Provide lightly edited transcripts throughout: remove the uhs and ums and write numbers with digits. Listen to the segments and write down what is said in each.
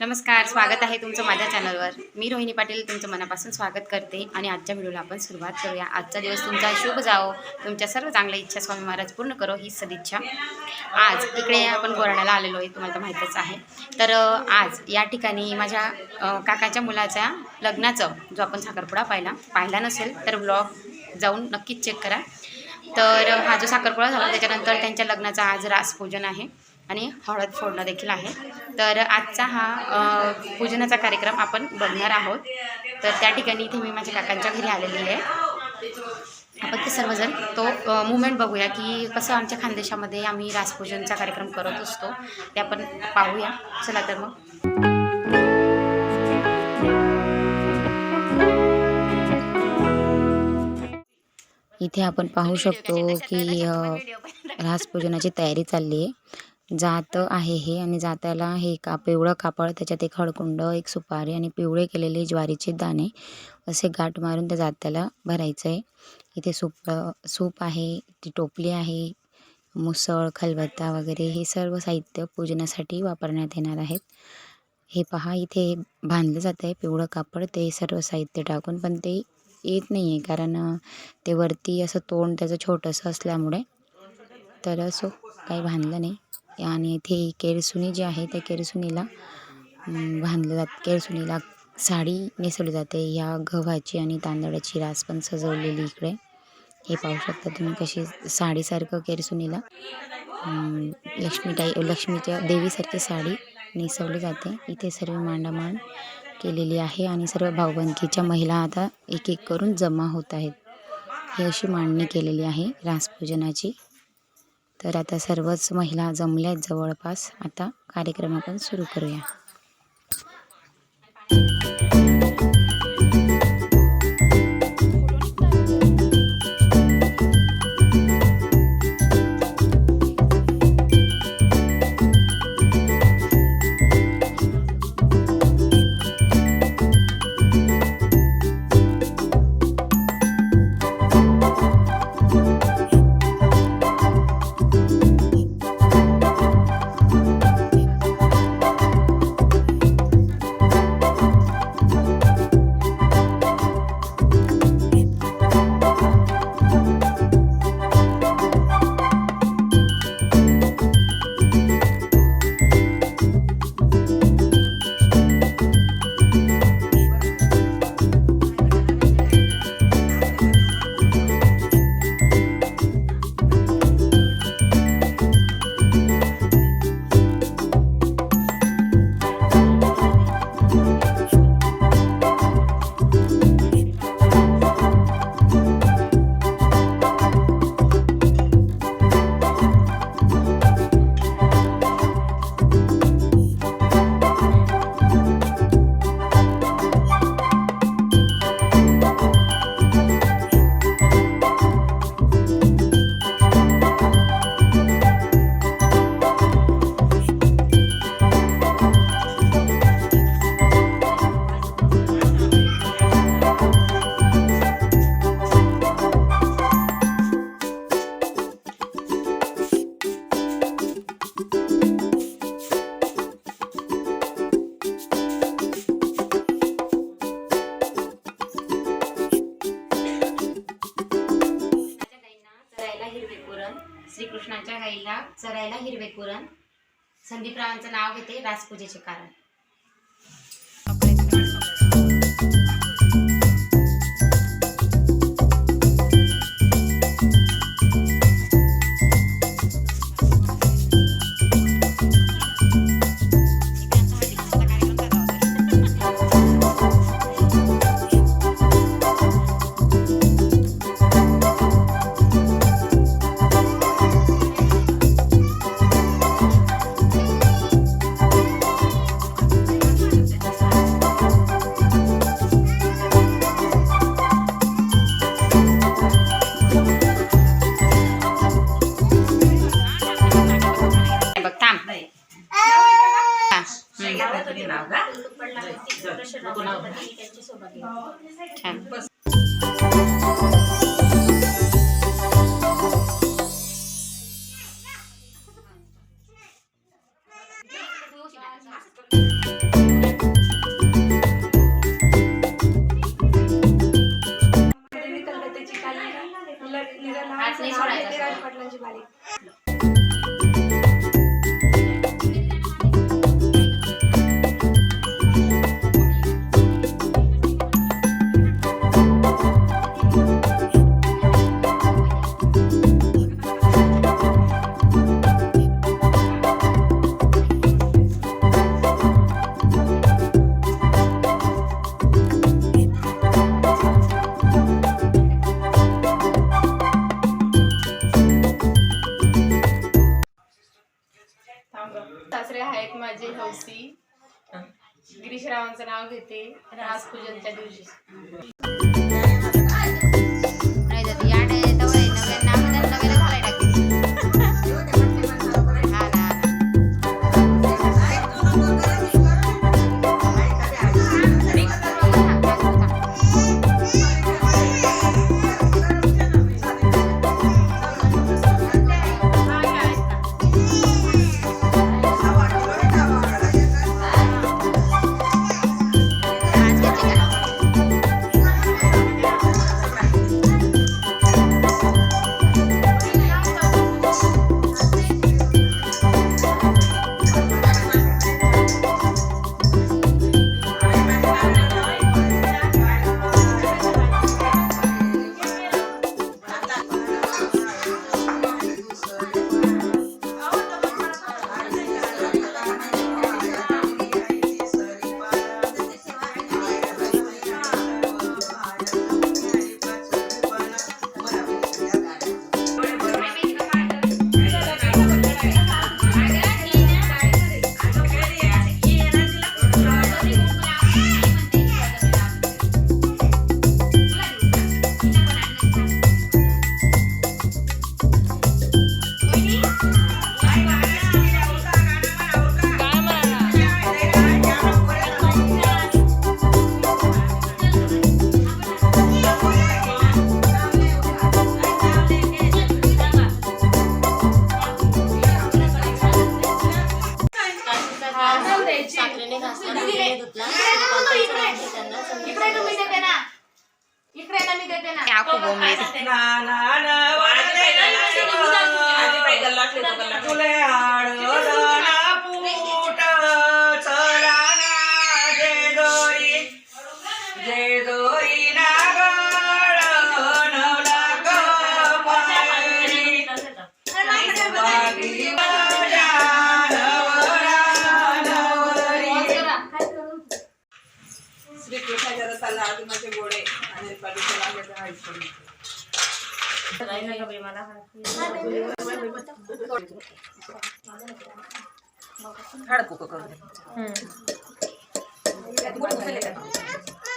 नमस्कार, स्वागत आहे तुमचं माझ्या चॅनलवर. मी रोहिणी पाटील तुमचं मनापासून स्वागत करते आणि आजच्या व्हिडिओला आपण सुरुवात करूया. आजचा दिवस तुमचा शुभ जावो, तुमच्या सर्व चांगल्या इच्छा स्वामी महाराज पूर्ण करो ही सदिच्छा. आज इकडे आपण बोराड्याला आलेलो आहे, तुम्हाला तर माहीतच आहे. तर आज या ठिकाणी माझ्या काकाच्या मुलाच्या लग्नाचं जो आपण साखरपुडा पाहिला नसेल तर ब्लॉग जाऊन नक्कीच चेक करा. तर हा जो साखरपुडा झाला त्याच्यानंतर त्यांच्या लग्नाचा आज रासपूजन आहे आणि हळद फोडणं देखील आहे. तर आजचा हा पूजनाचा कार्यक्रम आपण बघणार आहोत. तर त्या ठिकाणी इथे मी माझ्या काकांच्या घरी आलेली आहे. आपण ते सर्वजण तो मुवमेंट बघूया की कसं आमच्या खानदेशामध्ये आम्ही रासपूजनचा कार्यक्रम करत असतो, ते आपण पाहूया. चला तर मग. इथे आपण पाहू शकतो की रासपूजनाची तयारी चालली आहे. जात आहे हे आणि जात्याला हे पिवळं कापड, त्याच्यात एक हळकुंड, एक सुपारी आणि पिवळे केलेले ज्वारीचे दाणे असे गाठ मारून त्या जात्याला भरायचं आहे. इथे सूप आहे, ती टोपली आहे, मुसळ, खलबत्ता वगैरे हे सर्व साहित्य पूजनासाठी वापरण्यात येणार आहेत. हे पहा, इथे बांधलं जात आहे पिवळं कापड, ते सर्व साहित्य टाकून, पण ते येत नाही आहे कारण ते वरती असं तोंड त्याचं छोटंसं असल्यामुळे. तर असो, काही बांधलं नाही. आणि इथे केरसुणी जी आहे त्या केरसुणीला बांधलं जातं. केरसुणीला साडी नेसवली जाते. ह्या गव्हाची आणि तांदळाची रास पण सजवलेली इकडे हे पाहू शकता तुम्ही, कशी साडीसारखं केरसुणीला लक्ष्मीच्या देवीसारखी साडी नेसवली जाते. इथे सर्व मांडामांड केलेली आहे आणि सर्व भाऊबंदकीच्या महिला आता एक एक करून जमा होत आहेत. ही अशी मांडणी केलेली आहे रासपूजनाची. तर आता सर्वच महिला जमल्यात जवळपास. आता कार्यक्रम आपण सुरू करूया. श्रीकृष्णाच्या गाईला चरायला हिरवे कुरण. संदीपरावांचं नाव घेते रासपूजेचे कारण. छान. गिरीशरावांचं नाव घेते राजपूजनच्या दिवशी.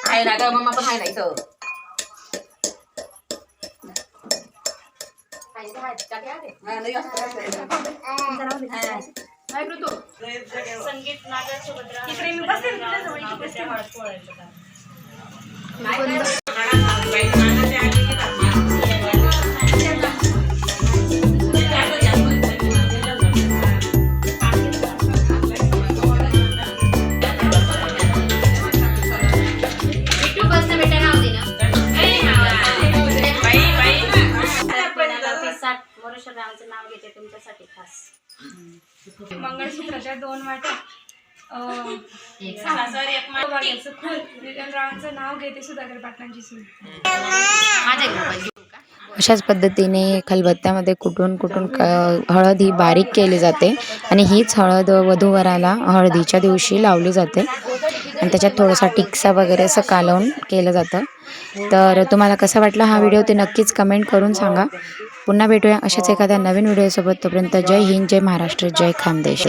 आहे ना ग मम्मा पण आहे ना इथं. संगीत नाटक सुभद्रा रावांचं नाव घेते तुमच्यासाठी खास. मंगळसूत्राच्या 2 वाट्या रावांचं नाव घेते सुधाकर पाटलांची सून. अशाच पद्धतीने खलबत्त्यामध्ये कुटून हळद ही बारीक केली जाते आणि हीच हळद वधूवराला हळदीच्या दिवशी लावली जाते आणि त्याच्यात थोडासा टिक्सा वगैरे असं कालवून केलं जातं. तर तुम्हाला कसा वाटला हा व्हिडिओ ते नक्कीच कमेंट करून सांगा. पुन्हा भेटूया अशाच एखाद्या नवीन व्हिडिओसोबत. तोपर्यंत जय हिंद, जय महाराष्ट्र, जय खानदेश.